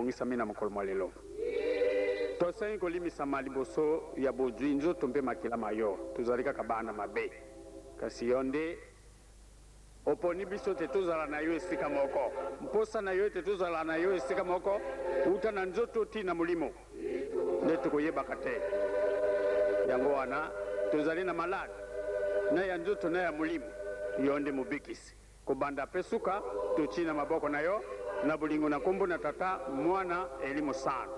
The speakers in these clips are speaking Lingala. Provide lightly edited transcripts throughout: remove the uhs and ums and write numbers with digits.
tongisa mina mokolo mwa lelo tosengi kolimisa liboso ya bozwi nzoto mpe makila mayo tozali kaka bana mabe kasi yo nde oponi biso te tozala na yo esika moko mposa na yo te tozala na yo esika moko uta na nzoto ti na molimo nde tokoyebaka te yango wana tozali na malade na ya nzoto na ya molimo yo nde mobikisi kobanda mpe suka toci na maboko na yo na bolingo na kombo na tata mwana eli mosano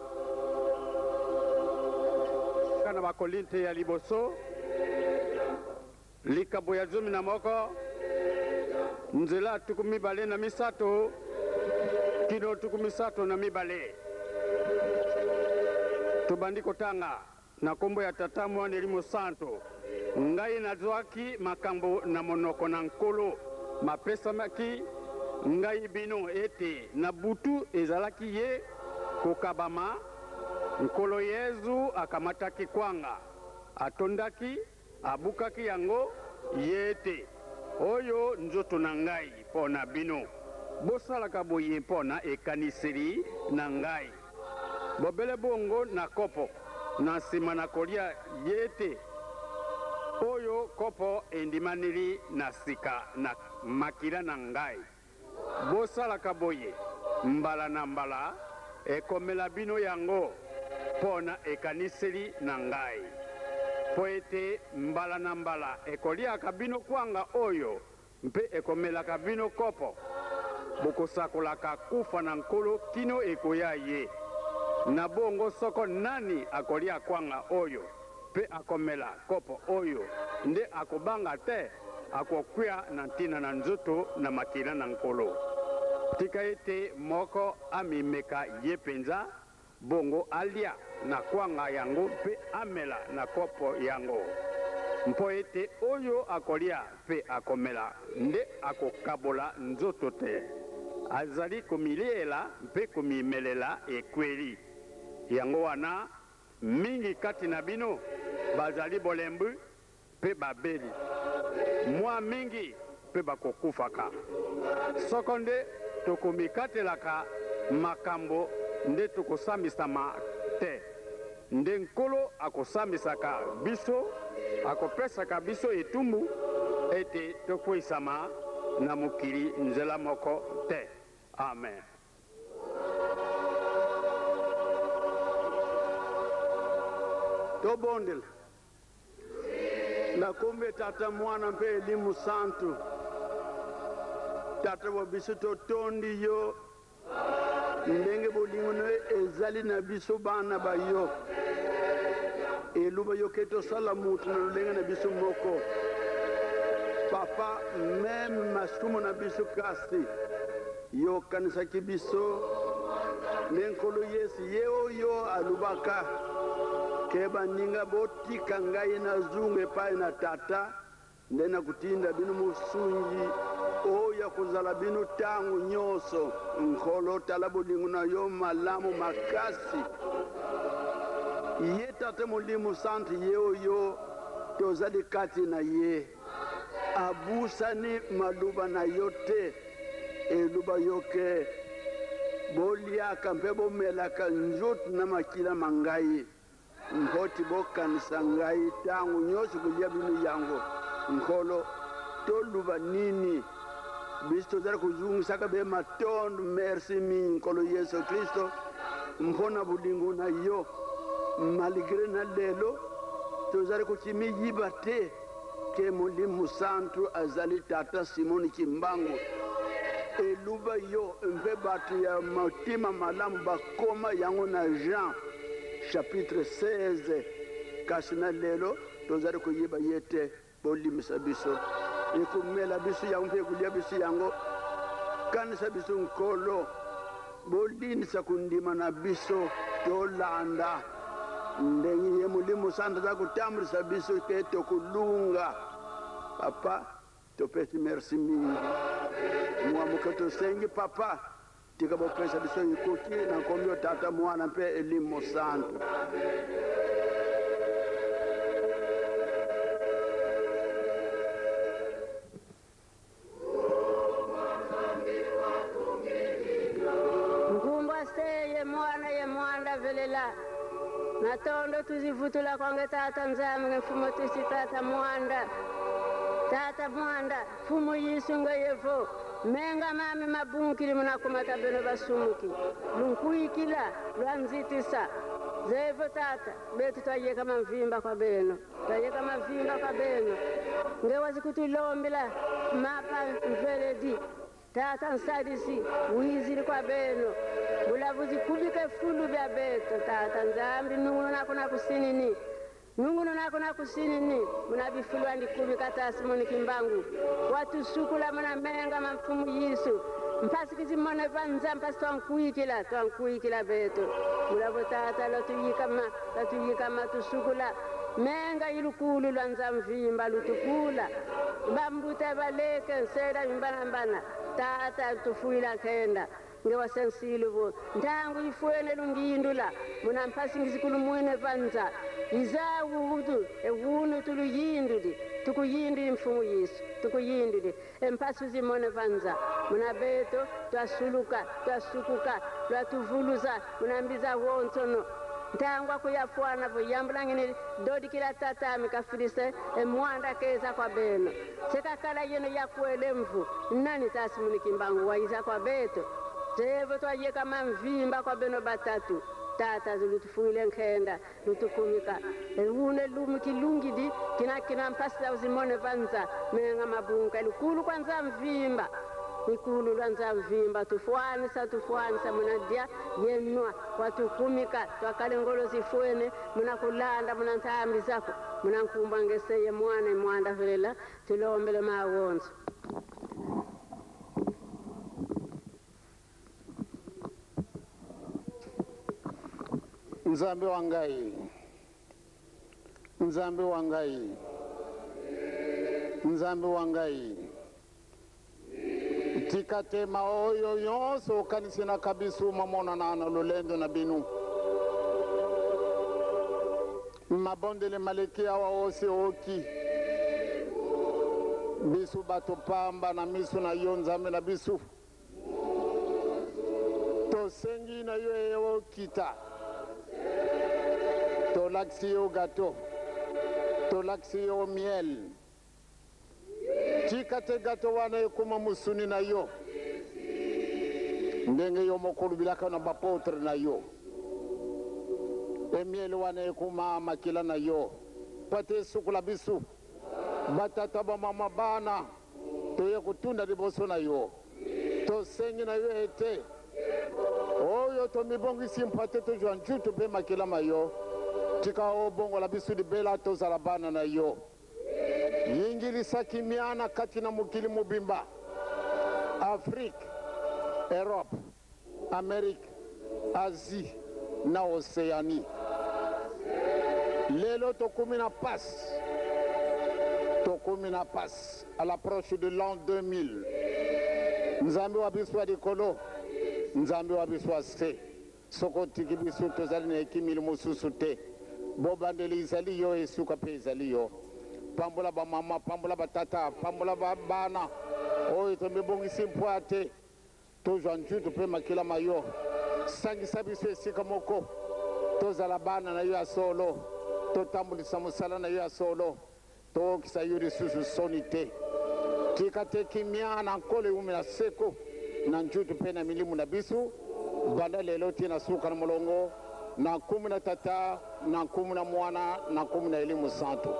kana bakolinte ya liboso likabo ya 11 nzela tuku 2 kino tuku 3 tobandi kotanga na kombo ya tata mwana eli mosanto ngai nazwaki makambo na monoko na nkolo mapesamaki ngai bino ete na butu ezalaki ye kokabama nkolo Yezu akamataki kwanga atondaki abukaki yango yete oyo nzoto na ngai pona bino bosalaka boye pona ekaniseli na ngai bobele bongo na kopo na nsima na kolia yete oyo kopo endimaneli na sika na makila na ngai bosalaka boye mbala na mbala ekomela bino yango pona ekaniseli na ngai po ete mbala na mbala ekoliaka bino kwanga oyo mpe ekomelaka bino kopo bokosakolaka kufa na nkolo kino ekoya ye na bongo soko nani akolia kwanga oyo mpe akomela kopo oyo nde akobanga te akokwea na ntina na nzoto na makila na nkolo tika ete moko amimeka ye penza bongo alia na kwanga yango mpe amela na kopo yango mpo ete oyo akolia mpe akomela nde akokabola nzoto te azali komiliela mpe komimelela ekweli yango wana mingi kati na bino bazali bolembu mpe babeli mwa mingi mpe bakokufaka soko nde tokomikatelaka makambo nde tokosambisama te nde nkolo akosambisaka biso akopesaka biso etumbu ete tokwisama na mokili nzela moko te amen. Tobondela na kombe tata mwana mpe elimu santu tata wa biso totondi yo ndenge bolingo no ezali na biso bana ba yo eluba yo keto sala mutu na lolenge na biso moko papa meme masumu na biso kasi yo kanisa ki biso nenkolo yesi yeo yo alubaka keba ninga botika ngai na zunge pai na tata ndena kutinda bino musungi oya kuzala bino tangu nyoso nkolo tala bolingo na yo malamu makasi ye tata mulimu santi yeo yo tozali kati na ye abusani maluba na yo te eluba yoke boliaka mpe bomelaka nzoto na makila mangai mpoti bokanisa ngai tangu nyoso kulia bino yango nkolo toluba nini biso tozali kuzungisaka be matondo merci mingi nkolo Yesu Kristo mpona bolingo na yo malgré na lelo tozali kuchimiyiba te ke mulimu santu azali tata Simoni Kimbangu eluba yo mpe batu ya mutima malamu bakoma yango na Jean chapitre 16 kasi na lelo tozali kuyiba yete bolimisa biso ekumela biso yango mpe kulia biso yango kanisa biso nkolo bolinisa kundima na biso tolanda ndenge ye mulimu santu za kutambulisa biso ke tokulunga papa topesi merci mingi mwamuka tosengi papa tika bopesa biso ikoki na komyo tata mwana mpe elimu santu Ngumba seye mwa ye mwanda velela na tondo tuzivutula kwange tata nzame mfumo tusi tata mwanda fumo yisunga yevo menga mami mabunkili munakumata beno basumuki lunkuikila lwanzitisa zevo tata betu twayeka mavimba kwa beno ngewazi kutulombela mapa mveledi tata nsadisi wizili kwa beno bulavuzi kubike fulu bya beto tata nzambi nunguno nako na kusinini munabifulwa ndikubika tasi muni kimbangu watu sukula muna menga mamfumu yisu mpasi kizimone vanza mpasi twankuikila beto mulavo tata latuyikama tusukula menga ilukulu lwanza mvimba lutukula bambute baleke nseda mbanambana tata tufuila kenda ngewa sensiluvo ndangu ifuene lungindula muna mpasi ngizikulu mwene vanza izawudu ewunu tuluyindudi tukuyindi mfumu yisu tukuyindudi empasi zimone vanza muna beto twasukuka lwatuvuluza munambiza wonsono ntangwa kuyafuana vo yambulangini dodi kila tatami kafilise mwanda keza kwa beno sekakala yeno yakuele mvu nani tasi munikimbangu waiza kwa beto zevo twayeka mamvimba kwa beno batatu tata zulutufuile nkenda lutukumika une lumikilungidi kina mpasila uzimone vanza menga mabunka lukulu kwanza mvimba ikulu lwanza mvimba tufuanisa munadia yenwa watukumika twakale ngolo zifuene munakulanda munantambi zako munankumba ngeseye mwana mwanda velela tulombele mawonzo nzambe wangai tikatema oyo yonso kanisina kabisu mamona nana lolendo na binu mabondele malekia wa ose oki bisu bato pamba na misu na yo nzambe na bisu to sengi na yo ewo kita to laksi yo gato to laksi yo miel tikate gato wana yekuma musuni na yo ndenge yo mokulu bilaka na bapotre na yo miel wana yekuma makila na yo pate sukula bisu batata ba mama bana to yekutunda liboso na yo to sengi na yo ete oyo to mibongisi mpate to jwanju to be makila mayo tika obongo la bisu di bela to zarabana na yo yingilisa kimiana kati na mukili mubimba Afrique, Europe, Amerique, Asie na Oceanie. Lelo tokumi na passe à l'approche de l'an 2000. Nzambe wa biswa di kolo, nzambe wa biswa se. Soko tiki bisu tozali na ekimili mususu te. Bobandeli izali yo esuka pe izali yo. Pambola ba mama, pambola ba tata, pambola ba bana. Oyo tombe bongisi mpwate. Tozwanju tupe makila mayo. Sangisa bisu esika moko. Tozala bana na yo ya solo. Totambulisa musala na yo ya solo. Tokisa yuri susu sonite. Tikate kimia na nkole ume na seko. Na njutu pe na milimu na bisu. Banda lelo tina suka na molongo. Na kumu na tata, na kumu na mwana, na kumu na elimu santo.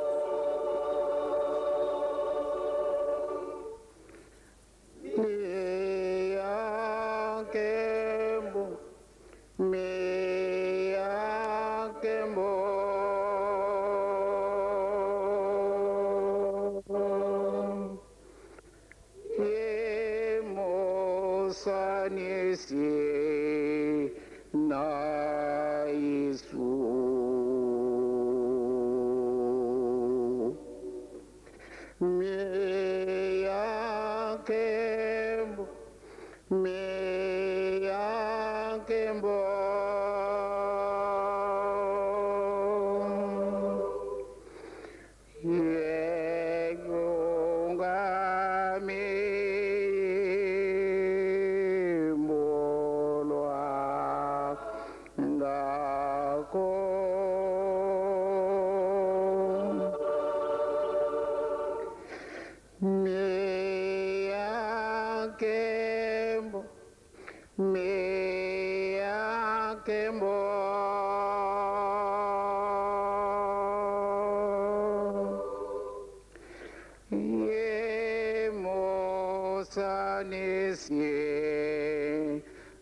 ye mosanesye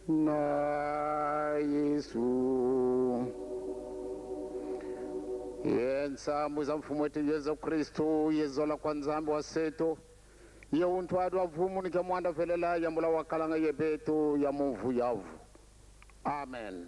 na Yesu. Yensambu za mfumo wetu Yesu Kristu yezola kwa nzambi wa seto ye untwadu wavumu ni kamwanda velela ya mula wakalanga ye betu ya muvu yavu. Amen.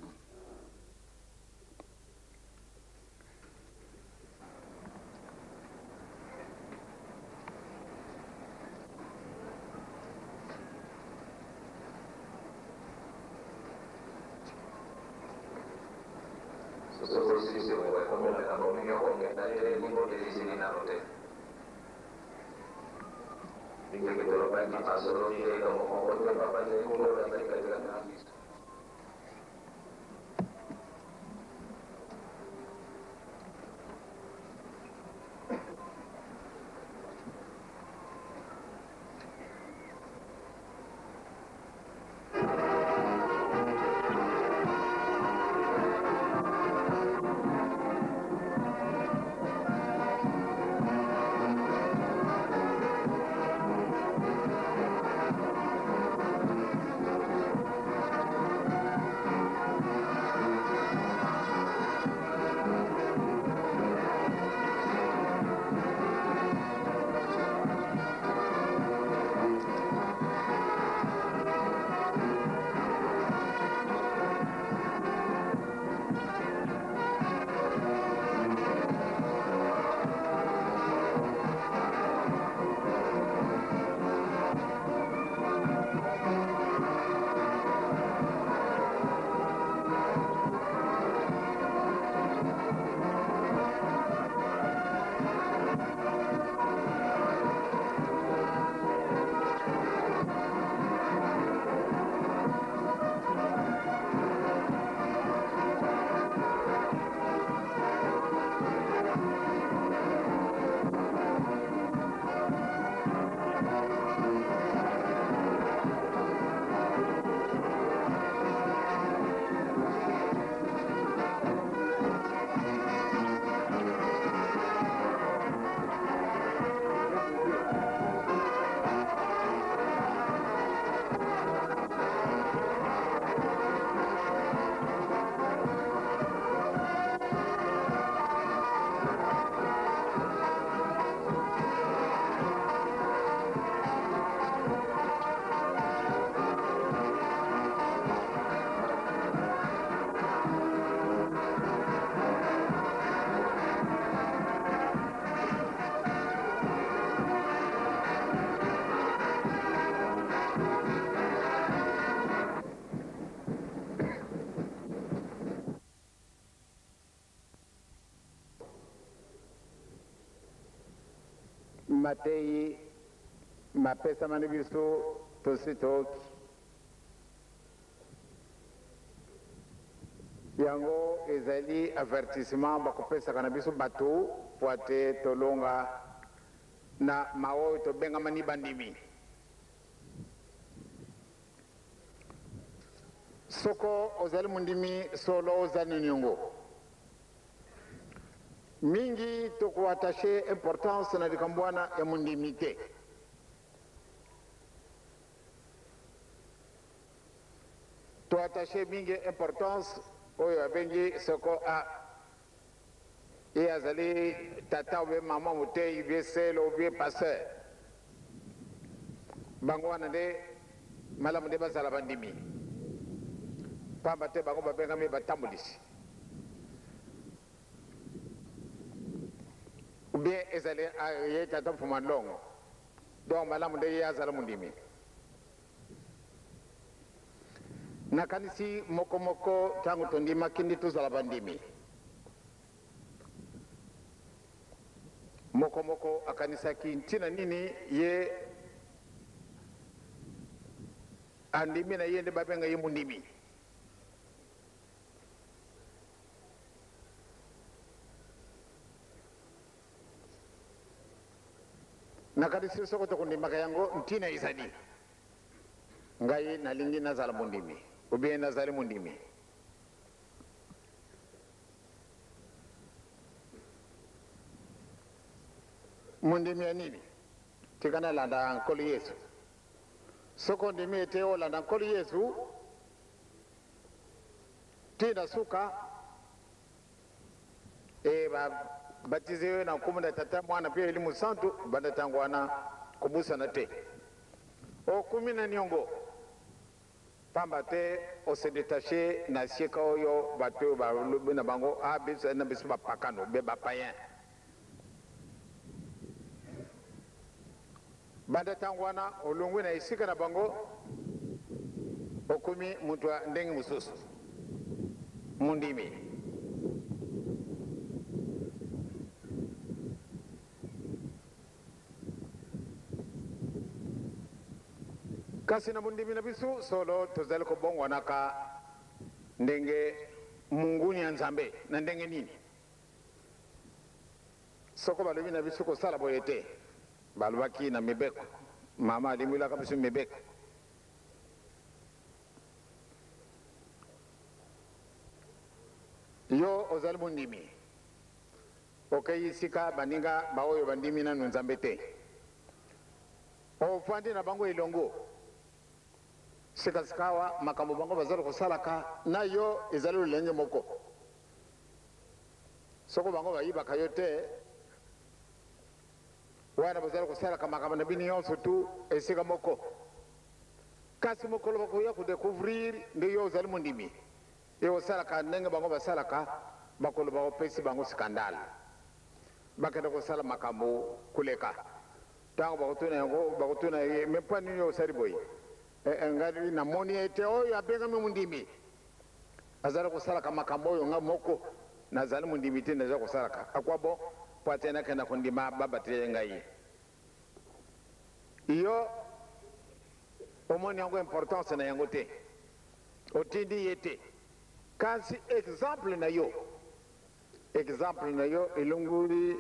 Matei mapesa manibiso tositoki yango ezali avertissement bakopesa kanabiso bato poate tolonga na mawo to benga mani bandimi soko ozali mundimi solo ozali nyongo mingi toko attaché importance na dikambwana ya mundimite to attaché mingi importance oyo abengi soko a e azali tata ube mama mutei ube selo ube passer bangwana de malamu de basala bandimi pamba te bango babenga me batambulisi bien ezali ye tata mfuma longo donc malamu de ye azala mundimi nakanisi moko tangu tondima kindi tuzala bandimi moko akanisa kintina nini ye andimi na yende babenga ye mundimi nakanisi soko to kundima kayango ntina izali ngai nalingi nazala mundimi ubie nazali mundimi mundimi ya nini tikana landa nkolo Yesu soko ndimi ete o landa nkolo Yesu tina suka batizewe na kumu na tata mwana pia elimu santu banda tangwana kubusa na te o kumi na niongo pamba te o se détaché na sieka oyo bato ba lobe na bango bisa na bisu bapakano be bapayen banda tangwana olungwe na isika na bango okumi mutwa ndenge mususu mundimi kasi na mundimi na bisu solo tozali ko bongwana ka ndenge munguni ya nzambe na ndenge nini soko balobi na bisu ko sala boyete balobaki na mibeko mama alimwila ka bisu mibeko yo ozali mundimi okeyi sika baninga baoyo bandimi na nzambe te ofandi na bango ilongo sikasikawa makambo bango bazali kosalaka na yo ezali lolenge moko soko bango bayibaka yo te wana bazali kosalaka makambo na bino nyonso tu esika moko kasi mokolo bakoya kodécouvrir nde yo ozali mondimi yo osalaka ndenge bango basalaka bakolo bakopesi bango skandale bakende kosala makambo kuleka ntango bakotuna yango bakotuna ye mepa nini yo osali boye ngari na moni ete oyo abengami mundimi azali kosalaka makambo oyo nga moko nazali mundimi te nazali kosalaka akwabo po atena kenda kondima babatele ngai yo omoni yango importance na yango te otindi ye te kasi exemple na yo elongoli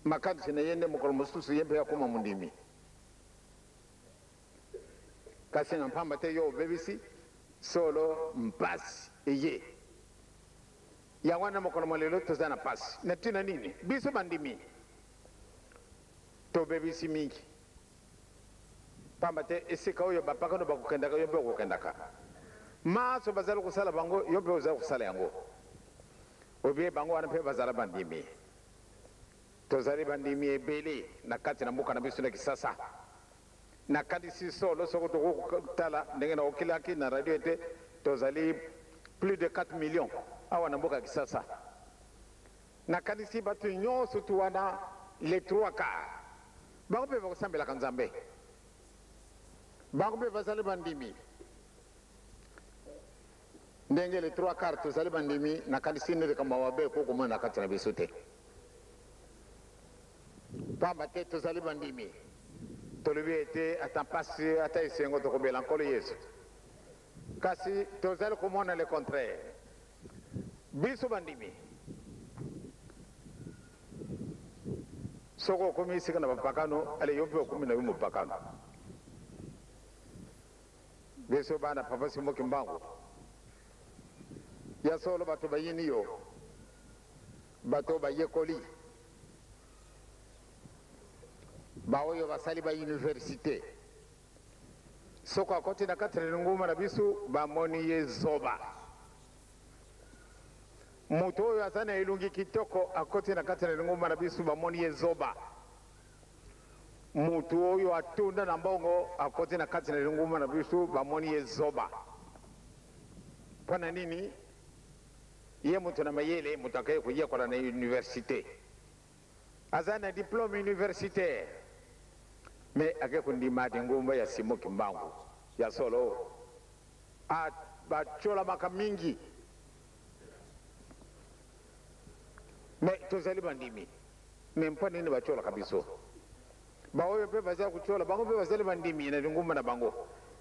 makadisi na ye nde mokolo mosusu ye mpe akoma mundimi kasi na mpamba te yo obebisi solo mpasi eye yango wana mokolo molelo toza na pasi na ntina nini biso bandimi tobebisi mingi pamba te esika oyo bapakano bakokendaka yo mpe okokendaka maso bazali kosala bango yo mpe ozali kosala yango obie bango wana mpe bazala bandimi tozali bandimi ebele na kati na mboka na biso na Kisasa na kadisi solo soko tokotala ndenge na okilaki na radio ete tozali plus de 4 millions awa na mboka Kisasa na kadisi bato nyonso tu wana les 3 quarts bango mpe bakosambelaka nzambe bango mpe bazali bandimi ndenge les 3 quarts tozali bandimi na kadisi nde kama wabe kokomona na kati na biso te pamba te tozali bandimi tolobi ete ata mpasi ata esengo tokobela nkolo Yesu kasi tozali komona le contraire biso bandimi soko okomi esika na bapakano ale yo mpe okomi na yo mopakano biso bana papa simoki mbangu ya solo bato bayini yo bato bayekoli baoyo basali ba université soko akoti na kati na nguma na biso bamoni ye zoba moto oyo aza na elongi kitoko akoti na kati na nguma na biso bamoni ye zoba moto oyo atunda na mbongo akoti na kati na nguma na biso bamoni ye zoba mpona nini ye moto na mayele moto akaye koyekola na université aza na diplôme universitaire me ake kundima ati ngumba ya Simoki Mbangu ya solo bachola maka mingi me tozali bandimi me mpa nini bachola kabiso baoyo mpe bazali kuchola bango mpe bazali bandimi na ngumba na bango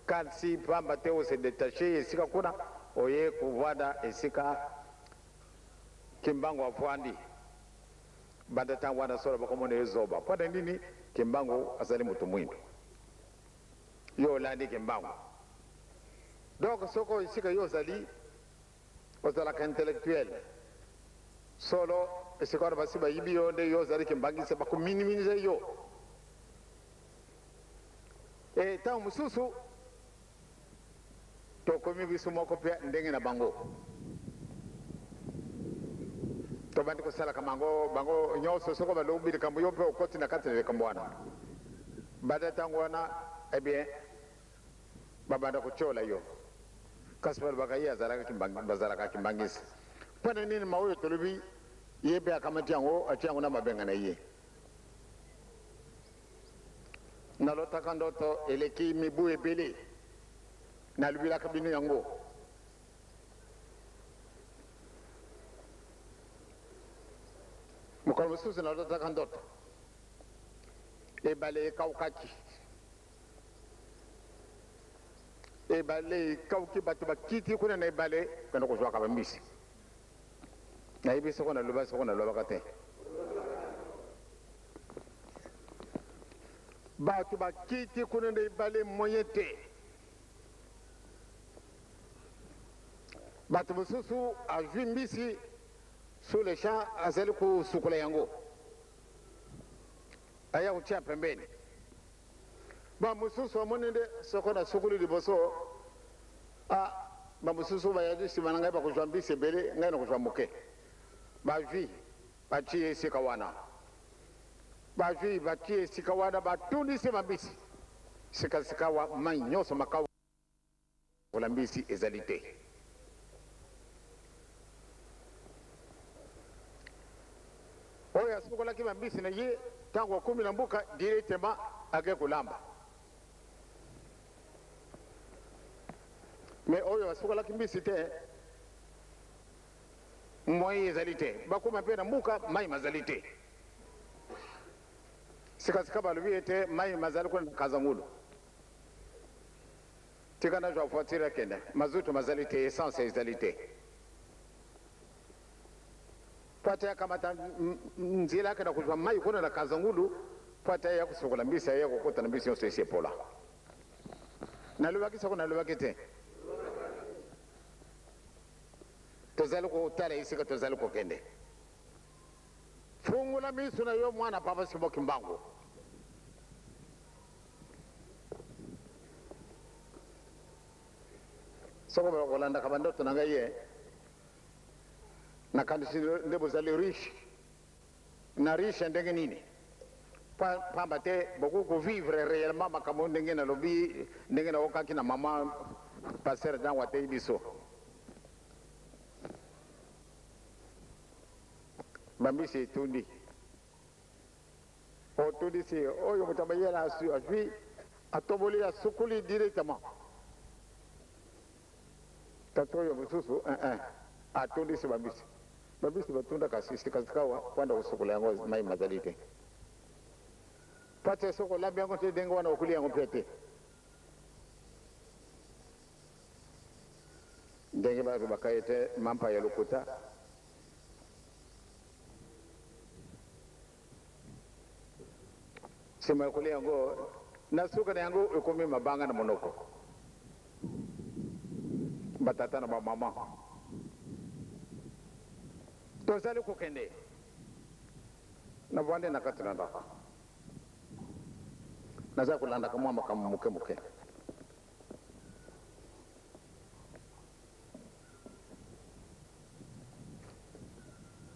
kasi pamba te ose détaché esika kuna oye kuvada esika Kimbangu afwandi banda tangu wana solo bakomona ezoba pada nini Kimbangu azali mutu mwindo yo landi Kimbangu donc soko isika yo zali ozalaka intellectuel solo esika wana basi bayibi yo nde yo zali Kimbangise bakominimize yo Tangu mususu to komi bisu moko pia ndenge na bango to bandi ko sala kamango bango nyoso soko ba lobi kambo yope okoti na katre kambwana bada tangu wana bien babanda ko chola yo kasbal bagaya zalaka kimbangi bazalaka kimbangis pana nini mawo tolubi yebe akamati yango atiango na mabenga na ye nalotaka ndoto eleki mibu ebele nalubilaka bino yango mokolo mosusu nalotaka ndoto ebale ekaukaki ebale ekauki bato bakiti kuna na ebale kanda kozwaka bambisi nayebi soko nalobaka te bato bakiti kuna na ebale moye te bato mosusu azwi mbisi sur le champ azali kusukula yango aya kutia pembeni ba mosusu amoni nde soko na sukulu liboso ba mosusu bayadi nsima na ngai bakozwa mbisi ebele ngai na kozwa moke bazwi batie esika wana bazwi batie esika wana batundisi mambisi sikasika wa mai nyonso makawa kola mbisi ezali te oyo asukolaki mambisi na ye ntango akumi na mbuka directement ake kolamba me oyo asukolaki mbisi te moi ezali te bakoma mpe na mbuka mai mazali te sikasika balobi ete mai mazali kuna na kazangulu tikana zwa voiture akende mazutu mazali te essence ezali te pata ya kamata nzila yake na kuzwa mai kuna na kazangulu pata ya kusokola mbisi ya kukota na mbisi yonso esepola nalobaki soko nalobaki te tozali kutala isika tozali kokende fungula misu na yo mwana papa siboki mbangu soko bakolanda kabandoto na ngai ye na kandisi nde bozali riche na riche ndenge nini pamba te boku kovivre réellement makambo ndenge nalobi ndenge naokaki na mama paster dango atei biso bambisi etundi otundisi oyo moto abayela azwi atoboli asukuli directement tata oyo mosusu atundisi bambisi babisi batunda kasisi kasikawa kwanda kusukula yango mai mazali te pate soko lambi yango te ndenge wana okuli yango mpe te ndenge bato bakaye te mampa ya lokuta sima okuli yango nasuka na yango ekomi mabanga na monoko batata na bamama tozali kokende na bwande na kati na ndako naza kolandaka mwa makambo moke moke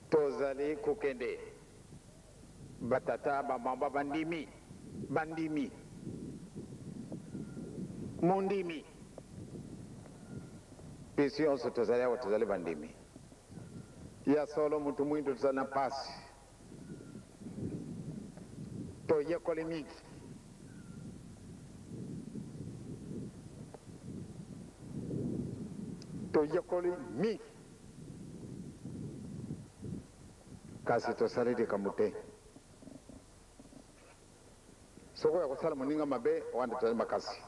tozali kokende batata bamama bandimi mondimi pesi yonso tozali awa tozali bandimi ya solo mutu mwindu tozali na pasi toyekoli mingi toyekoli mingi kasi tosali likambo te soko ya kosala moninga mabe wanda tozali makasi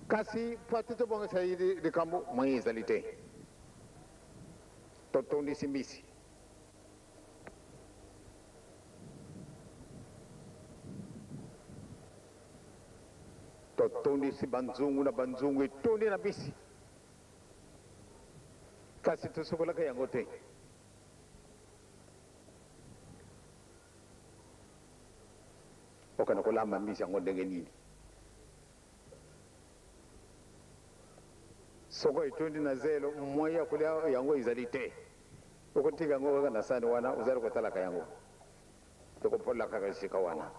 kasi pati tobongisa likambo moi ezali te totondisi mbisi totondisi banzungu na banzungu etondi na mbisi kasi tosokolaka yango te okana kulamba misa ngondenge nini soko itundi na zelo mmoja kulia yango izalite ukotiga ngo kana sani wana uzali ko talaka yango to pola kaka shika wana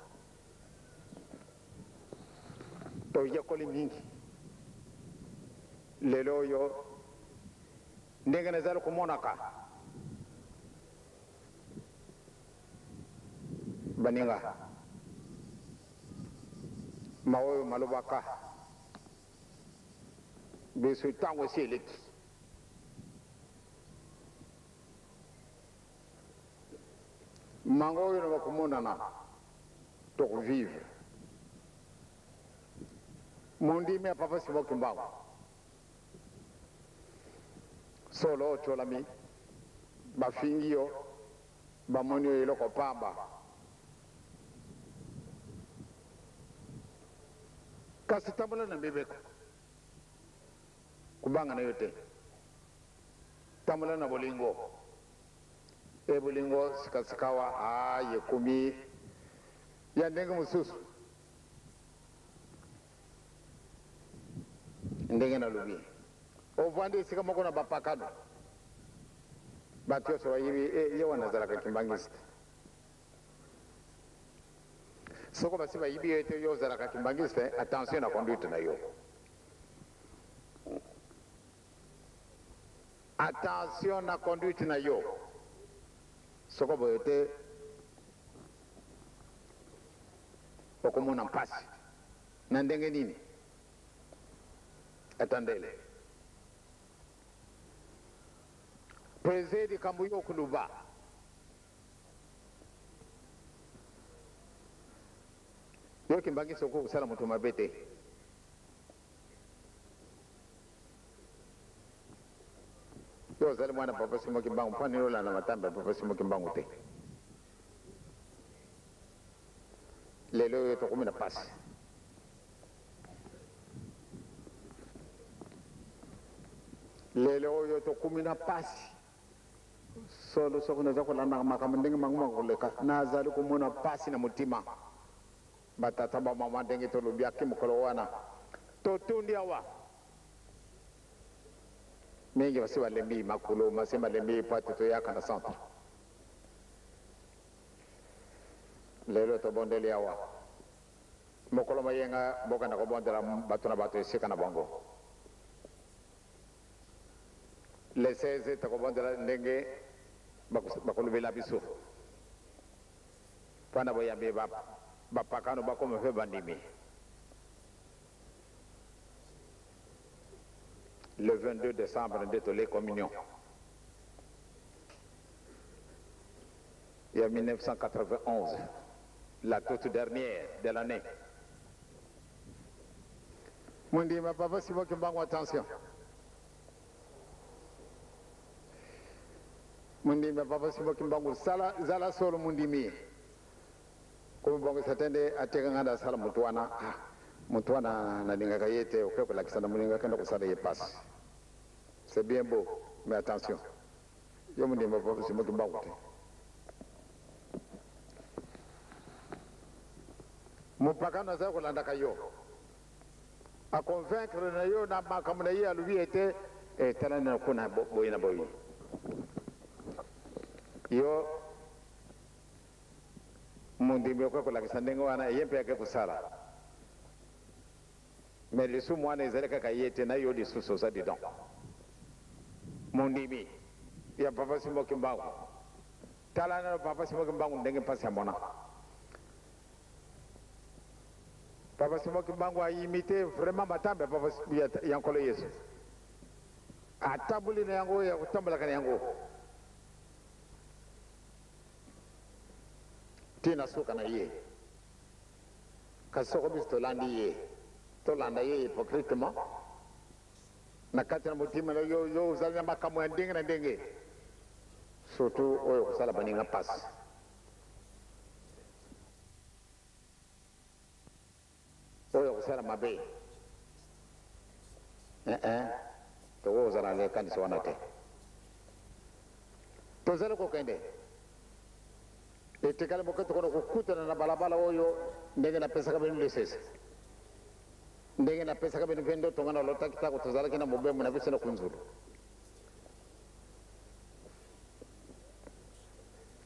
to yakoli mingi lelo yo ndenge na zalo kumonaka baninga mawo malubaka besu tango seleki mango yo na kumonana to vivre mundi me papa si mokimbago solo cholami bafingio bamonio iloko pamba kasi tambala na bebeko kubanga na yote tambala na bolingo e bolingo sikasikawa yekumi ya ndenge mususu ndenge na lubi ovande sika moko na bapakado batio so yibi ye wanazala ka kimbangista soko basi ba yibi ete yo zala ka kimbangista attention na conduite na yo attention na conduite na yo soko boyote okomona mpasi na ndenge nini atandele prezedi kambuyo kuluba yo kimbangi soko kusala mutu mabete yo zali mwana papa simo kimbangu pani lola na matamba papa simo kimbangu te lelo yo to kumina pasi lelo yo to kumina pasi solo soko na zako lana makama ndenge manguma kuleka na zali kumuna pasi na mutima batata ba mama ndenge to lubya kimukolo wana to tundi awa mingi basi balembi makulu masema lembi pati to yaka na centre lelo to bondeli awa mokolo mayenga boka na ko bondela batuna bato sika na bongo le 16 to ko bondela ndenge bakulubela biso pana boyambe bapakano bakoma fe bandimi le 22 décembre de les communions et en 1991 la toute dernière de l'année mundi ma papa si vous qui attention mundi ma papa si vous qui sala zala solo mundi mi ko bongo satende ateka ngada sala mutuana na dinga kayete okeko la kisana muninga kenda kusala ye passe c'est bien beau mais attention yo mundi ma papa si vous qui mupakano za kulanda kayo a convaincre na yo na makamuna yi alubi ete tala na kuna boyina boyi yo mundi mbeko ko la kisandengo wana yempe yake kusala mais le sous mwana ezaleka kayete na yo disu sosa dedans mundi mi ya papa simo kimbangu tala na papa simo kimbangu ndenge pasi mona papa simo kimbangu a imité vraiment matambe papa yankolo yesu atabuli na yango ya kutambula kana yango tina suka na ye kasoko bisto landi ye to landa ye hypocritement na kati na mutima yo uzalina makamu ya ndenge na ndenge surtout oyo kusala baninga passe oyo kusala mabe to wo zara le kanisa wana te to zala ko kende etekale moketo kono kukutana na balabala oyo ndenge na pesa kabeni lesese ndenge na pesa kabeni vendo tongana lota kitako tozala kina mobemu na biso na kunzulu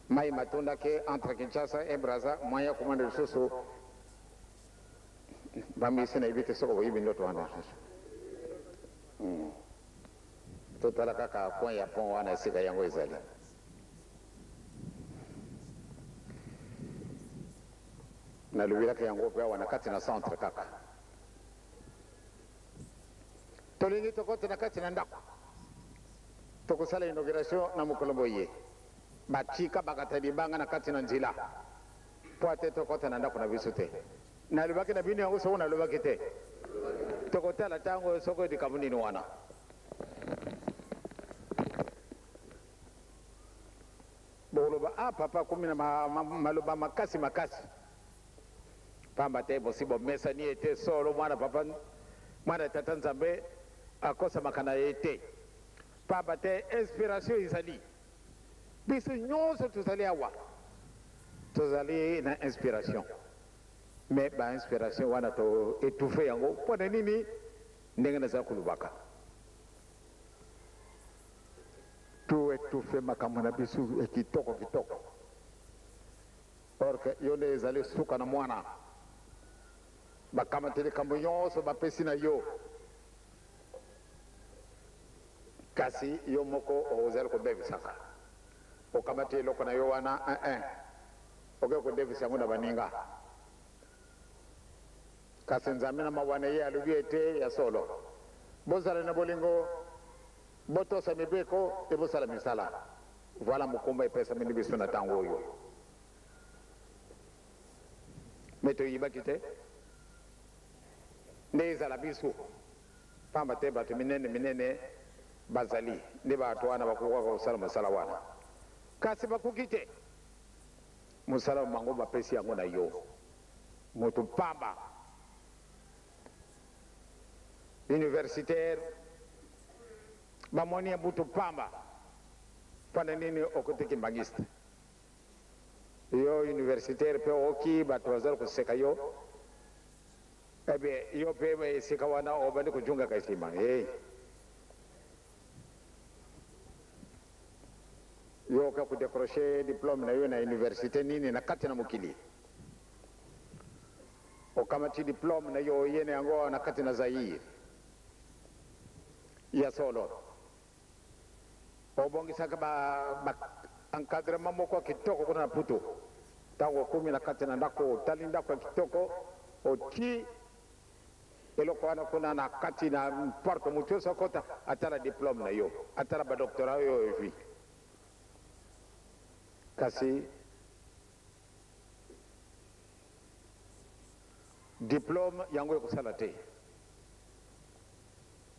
mai matunda ke entre Kinshasa et Brazza moya komanda lisusu bamisi na ibite soko boyibi ndo twana totala kaka kwa ya pon wana sika yango ezali na lubiraka yango pe wana kati na centre kaka tolingi tokote na kati na ndako tokosala inauguration na mukolombo ye bachika bakatadi banga na kati na nzila po ate tokote na ndako na biso te na lubaki na bino yango soko na lubaki te tokotala tango soko di kamunini wana boloba papa kumi na maloba makasi pamba te bosibo mesa ni ete solo mwana papa mwana tata nzambe akosa makana ete pamba te inspiration izali biso nyonso tozali awa tozali na inspiration mais ba inspiration wana to étouffer yango pona nini ndenge naza kulubaka to étouffer makambo na biso kitoko or que yo nde ezali suka na mwana bakamateli kambo nyonso bapesi na yo kasi yo moko ozali kodebisaka okamati eloko na yo wana oke kodebisa yango na baninga kasi nzambe na mawana ye alobi ete ya solo bozala na bolingo botosa mibeko ebosala misala voilà mokumba epesamini biso na ntango oyo me toyibaki te nde ezala biso pamba te bato minene bazali nde bato wana bakokaka kosala mosala wana kasi bakoki te mosala mango bapesi yango na yo moto pamba universitaire bamoni ya butu pamba pana nini okoteki mbangiste yo universitaire pe oki bato bazali koseka yo ebe yo pe esika wana obandi kujunga kaisima yo ka kudécrocher diplôme na yo na université nini na kati na mokili okamati diplôme na yo yene yango na kati na Zaire ya solo obongisaka ba encadrement moko kitoko kuna na putu tango kumi na kati na ndako tali ndako kitoko oti eloko wana kuna na kati na porte mutu sokota atala diplôme na yo atala ba doctorat yo evi kasi diplôme yango ekosala te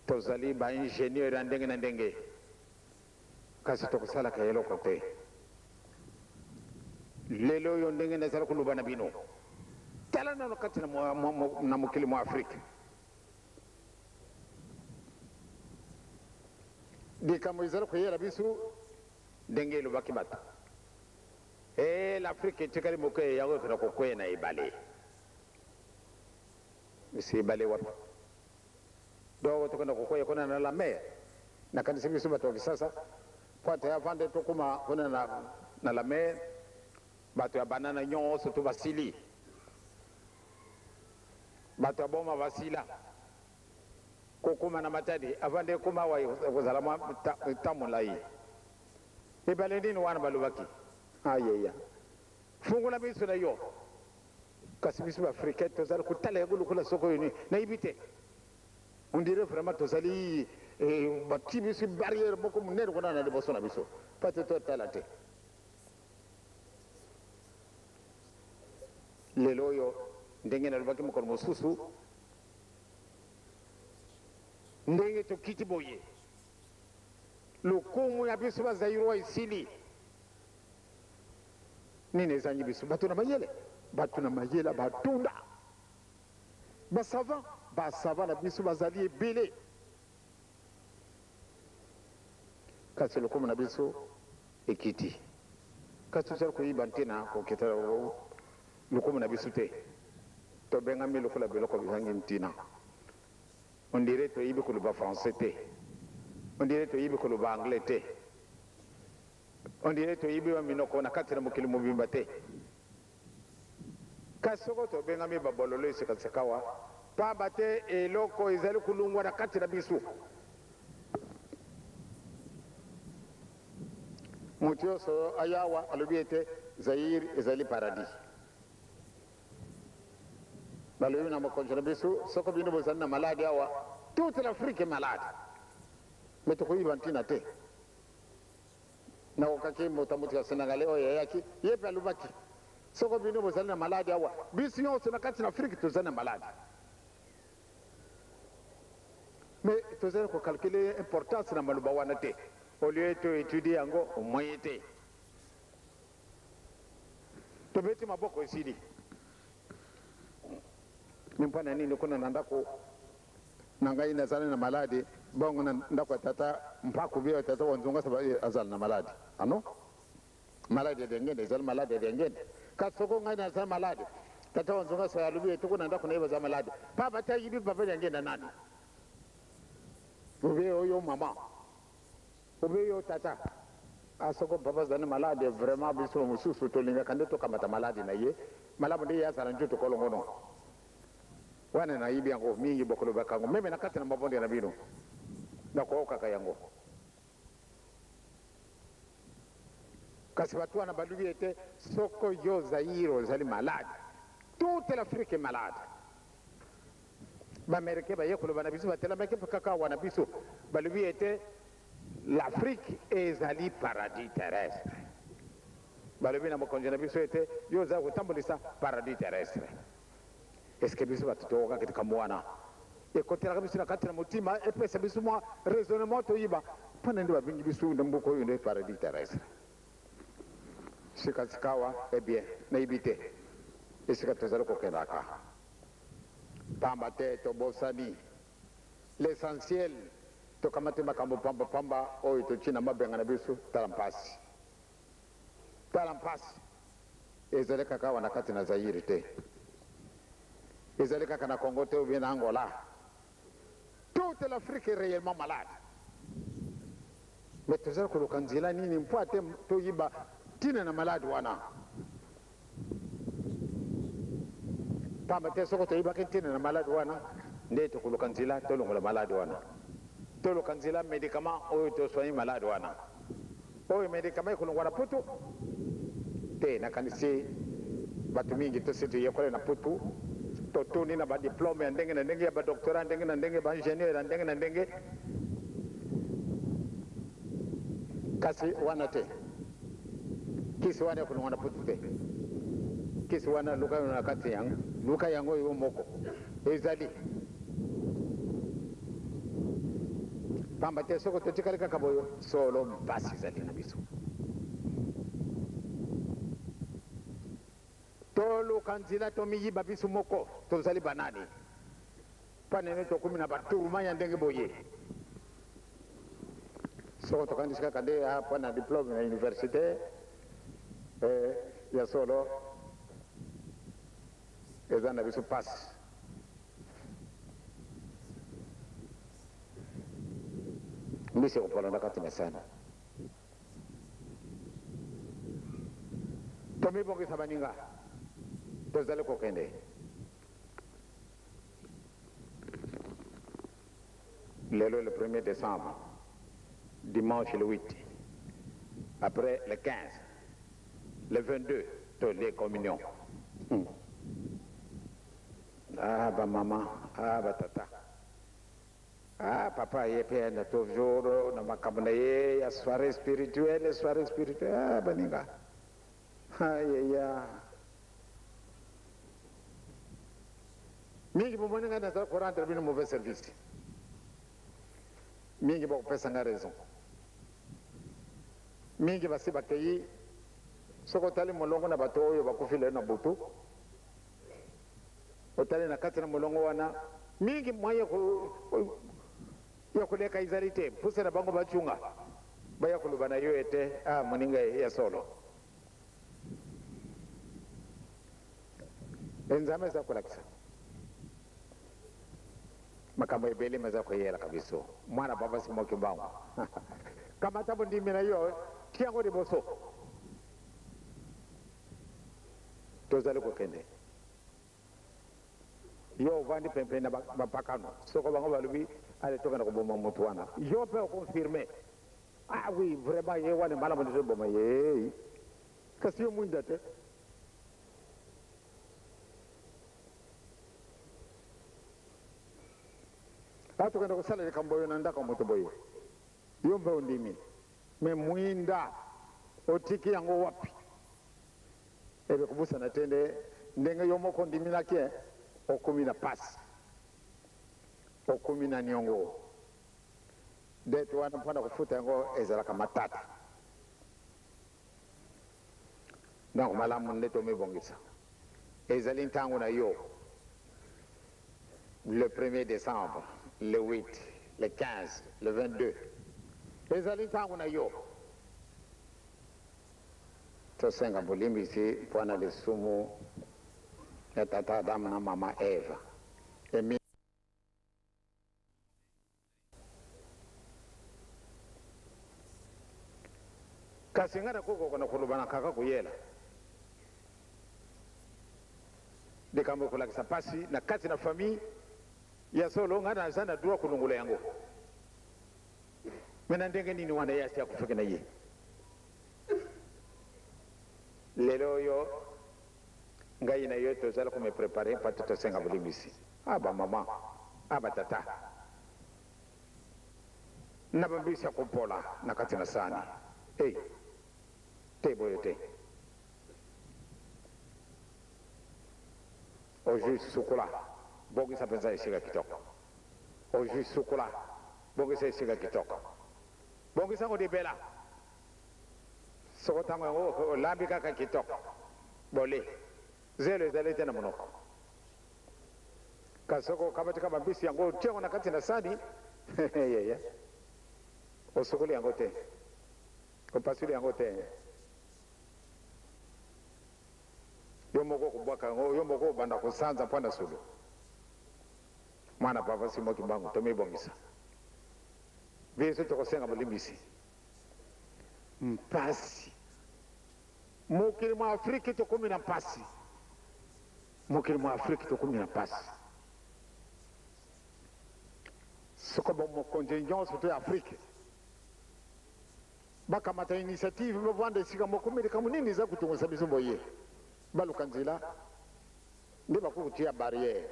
tozali ba ingénieur ya ndenge na ndenge kasi tokosalaka eloko te lelo oyo ndenge nazala koluba na bino tala nano kati na mokili mwa afrique likambo ezala koyela biso ndenge elobaki bato l'Afrique etikali moke yango ekona kokwea na ebale esi ebale wapi dogo tokona kokwea kuna na la mer nakanisi biso bato ya kisasa po ate avande tokuma kuna na la mer bato ya banana nyonso to basili bato ya boma basila kokuma na matadi avande kuma wa kozala mwa tamolai ebale nini wana balobaki ayeya fungula biso na yo kasi biso baafricain tozali kotala yango lokola soko oyo nayebi te on dirait vraiment tozali bati biso barrière moko monene kuna na liboso na biso pate totala te lelo oyo ndenge nalobaki mokolo mosusu ndenge tokiti boye lokumu ya biso bazairwa esili nini ezangi biso bato na mayele batunda basava na biso bazali ebele kasi lokumu na biso ekiti kasusar ko yibantina ko ketara lukum na bisute to benga mi lukula belo ko bisangin tina on dirait to yibi ko ba français te on dirait to yibi ko ba anglais te on dirait to yibi wa minoko na katira mukili mubimba te kasoko to benga mi babololo isikasakawa pa bate eloko ezali kulungwa na katira bisu mutio so ayawa alobiete Zaire ezali paradis balobi na makonjera bisu soko bino bozali na malade awa toute l'Afrique est malade mais to koyiba ntina te na okake motamuti ya Senegal o yaki yepe alubaki soko bino bozali na malade awa bisu yonso na kati na Afrique tozali na malade mais tozali ko calculer importance na maluba wana te au lieu de étudier yango au moyen te to beti maboko isidi mimpana nini kuna nandako nangai nazali na malade bongo ndako tata mpako bio tata wanzunga sababu azali na malade ano malade dengene azali malade dengene kasoko ngai nazali malade tata wanzunga sababu bio tukuna ndako na ibaza malade papa ta yibi papa dengene nani ubeo yo mama ubeo tata asoko papa zani malade vraiment biso mususu tolinga kande to kamata malade na ye malamu ndi ya saranjo to kolongono wana na ibi yango mingi bokolo bakango meme na kati na mabonde na bino na ko kaka yango kasi watu wana balubi ete soko yo Zaire zali malade toute l'Afrique est malade ba amerike ba yekolo bana biso batela meke kaka wana biso balubi ete l'Afrique ezali paradis terrestre balubi na mokonjena biso ete yo za kutambulisa paradis terrestre est-ce que biso batutoka katika mwana ekotela biso na katina mutima epesa biso mwa raisonnement to yiba pana ndi babingi biso ndambuko yo ndi paradis terrestre sikatikawa bien na ibite esikatozalo ko kendaka pamba te to bosani l'essentiel to kamate makambo pamba pamba oyo to china mabenga na biso talampasi ezale kaka wana kati na Zaire te ezale kaka na Congo te ou bien Angola toute l'Afrique est réellement malade mais tozala koluka nzela nini mpo ate toyiba tina na malade wana pamba te soko toyiba ke tina na malade wana nde tokoluka nzela tolongola malade wana toluka nzela médicament oyo toswanyi malade wana oyo médicament ekolongwa na putu te nakanisi bato mingi tosito yekole na putu totuni na badiplome ya ndenge na ndenge ya badoktora ndenge na ndenge baingénieur ya ndenge na ndenge kasi wana te kisi wana ekolongwa na putu te kisi wana luka yo na kati yango luka yango yo moko ezali pamba te soko totikali kaka boyo solo mpasi ezali na biso toluka nzela tomiyiba biso moko tozali banani panene tokumi na baturuma ya ndenge boye soko tokandisi kaka nde apa na diplome na université ya solo eza na biso pasi mbisi kupolanda kati mesana tomibongisa baninga tozali kokende lelo le 1er décembre dimanche le 8 après le 15 le 22 to les communions ah ba mama ah ba tata ah papa yepe na toujours na makambo na ye ya soirée spirituelle ah baninga ya mingi bomoni nga nazala korendre bino mauvais service mingi bakopesa nga raison mingi basi bakei soko otali molongo na bato oyo bakufi lelo na butu otali na kati na molongo wana mingi mwaye ya kuleka izali te mpuse na bango bachunga baya kuluba na yo ete moninga ya solo enzame za kulakisa makambo ebele maza kuyela kabiso mwana baba simoki mbangu kama tabu ndimi na yo tiango de boso tozali kokende yo vandi pempe na bapakano soko bango balubi ale toka na kuboma mutu wana yo pe confirmer ah oui vraiment ye wana mala mo de boma ye kasi yo munda te ato kwenda kusala le kamboyo na ndaka moto boyo yomba undimi me mwinda otiki yango wapi ebe kubusa na tende ndenge yomo kondimi nake okumi na pasi okumi na nyongo detu wana mpanda kufuta yango ezala kama tata donc malamu ndeto mebongisa ezali ntango na yo le 1er décembre le 8, le 15, le 22. Les alintangou na yo. Tosenga bulimbi si pwana le sumu ya tata Adam na mama Eva. Emi kasingana koko kona kulubana kaka kuyela. Dekambo kulakisa pasi na kati na famille ya solo ngana sana dua kulungula yango mena ndenge nini wana yasi ya kufika na ye lelo yo ngai na yo tozala kume préparer patata senga bulimisi aba mama aba tata na bambisi ya kupola na kati na sani hey te boyote oju sukula bogi sa pensa isiga kitoko oju sukula bogi sa isiga kitoko bogi sa ngodi bela soko tango ngo lambi kaka kitoko bole zelo zale tena monoko kasoko kabatika bambisi yango tiango na kati na sadi yeah osukuli yango te opasuli yango te yomoko kubwaka ngo yomoko banda kusanza panda sulu mwana papa simo kimbangu tomebongisa biso tokosenga bulimbisi mpasi mukili mwa Afrika tokumi na mpasi mukili mwa Afrika tokumi na mpasi soko bomo contingence to Afrika baka mata initiative bavanda sika mokomeli kamunini za kutungusa biso boye balukanzila ndiba kukutia barriere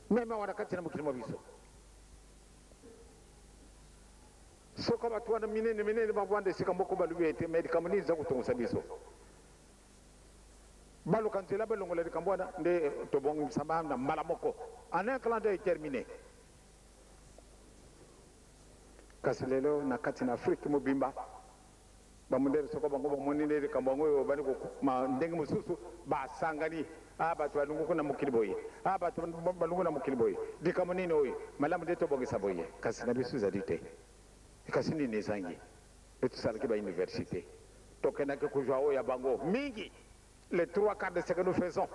mema wanakati na mukili mwabiso soko batu wana minene bavanda sika moko baluete medikamunini za kutungusa biso balukanzila balongola likambwana nde tobongi msamaha na malamoko ana kalanda terminé kasi lelo na kati na Afrika mobimba bamundere soko bango bamonine kambango bali ko ma ndenge mususu basangani abatu balungu kuna mukili boye abatu balungu na mukili boye dikamonine oyi malamu de to bongisa boye kasi na bisu zadite kasi ni nezangi etu salaki ba université tokena ke kujwa o ya bango mingi les 3/4 de ce que nous faisons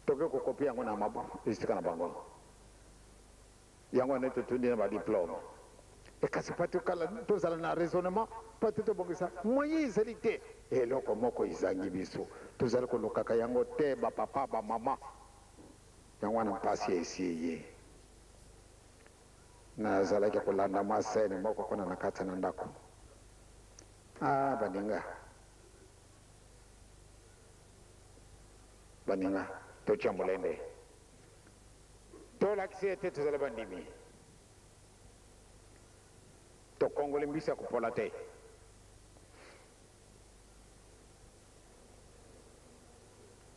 toke ko copier yango na mabu isika na bango yango ne to tundi na ba diplôme et kasi patu kala to zala na raisonnement patu to bongisa moyi zalite et loko moko izangi biso to zala ko lokaka yango te ba papa ba mama yango na pasi esiye na zala ke kolanda masene moko kona na kata na ndako baninga to chambolende to lakisi te to zala bandimi to kongole mbisa kupola te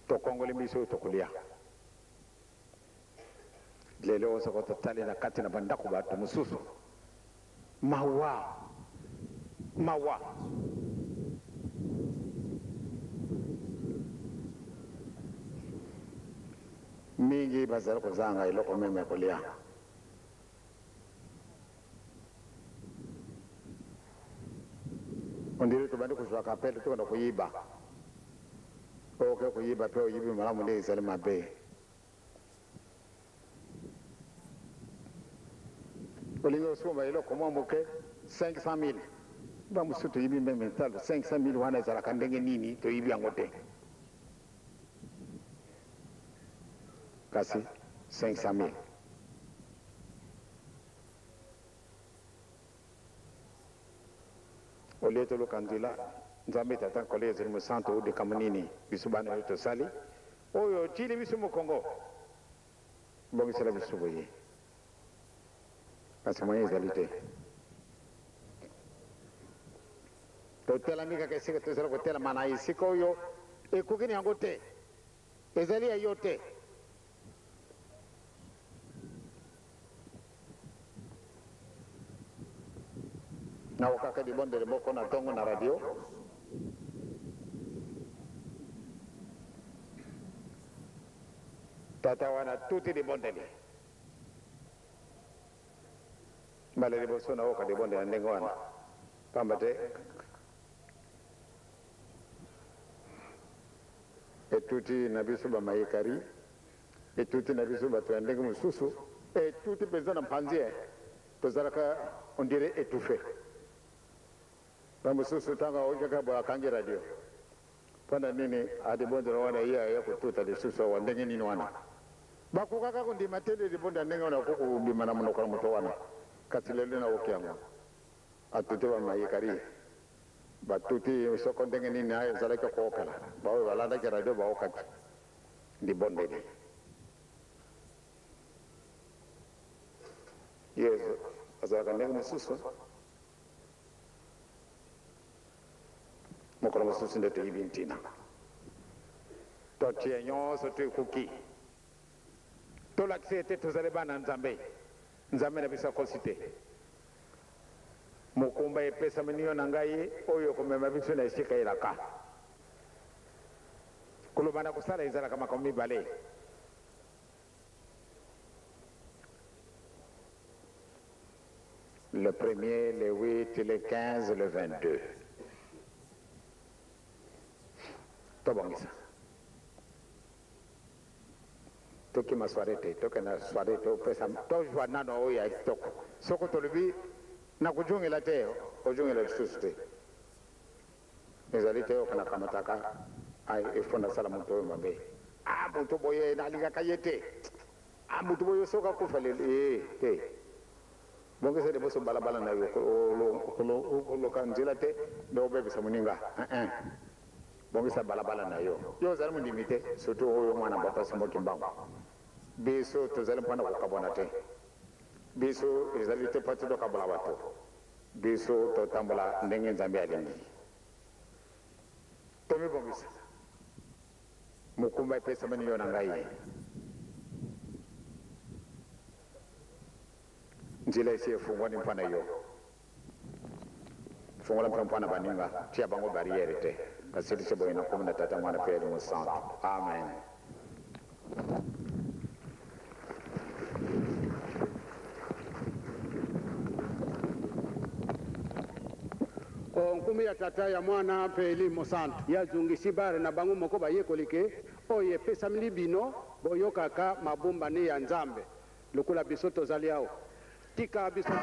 to kongole mbiso to kulia lelo soko totali na kati na bandako bato mususu mawa mingi bazala kozanga iloko meme kulia ondiri to bandi kuswa kapele to na kuyiba oke kuyiba pe oyibi malamu le zali mabe olingo soma ilo komo moke 500,000 ba musuto yibi meme talo 500,000 wana zala kandenge nini to yibi angote kasi 500,000 oleto lo kandila nzambe tata kole zirmu santo de kamunini bisubana to sali oyo chili bisumu kongo bongi sala bisuboye asamanye zalite to tela mika ke sika to sala ko tela mana isiko yo e kukini angote ezali ayote na wakaka di bonde de boko na tongo na radio tata wana tuti di bonde li mbale di boso na waka di bonde na nengo wana pambate e tuti na bisu ba mayekari e tuti na bisu ba tuandenge mususu e tuti pezana mpanzie tozaraka on dirait étouffé bamususu tanga ojaka ba kangi radio pana nini adi bondo wana ya kututa de susu wa ndenge nini wana bakukaka kundi matende de bonda ndenge wana kuku bimana muno kwa muto wana katilele na okiango atute ba mayekari batuti soko ndenge nini ayo zalaka ko kala bawe balanda ke radio ba okati di bonde de yes azaka ndenge mususu mokolo mususu ndeto ibintina totie nyonso tukuki tolakisete tozale bana nzambe nzambe na biso akosite mokumba epesa miniyo na ngai oyo komema biso na esika elaka koloba na kosala ezalaka makambo mibale le 1er, le 8, le 15, le 22 tobongisa toki maswarete toke na swarete opesa tojwa nano oya toko soko tolubi na kujungela te ojungela lisusu te ezali te okana kamataka ai efonda sala muntu oyo mabe muntu boye nalingaka ye te muntu boye soka kufa lele te bongese de boso balabala na yo lo kanzila te do bebisa muninga bongisa balabala na yo zali mundimite surtout oyo mwana bapa simoki mbango biso tozali mpona kokabwana te biso ezali te pati tokabola bato biso totambola ndenge nzambe alingi tomibongisa mokumba epesa mani yo na ngai nzela esi efungwani mpona yo fungola mpona baninga tia bango barriere te kasiti se boyina komuna tata mwana pe ali musanto amen nkumi ya tata ya mwana pe eli musanto yazungisi bare na bango moko bayekolike oyo epesamili bino boyokaka mabumba ne ya nzambe lokola biso tozali awo tika biso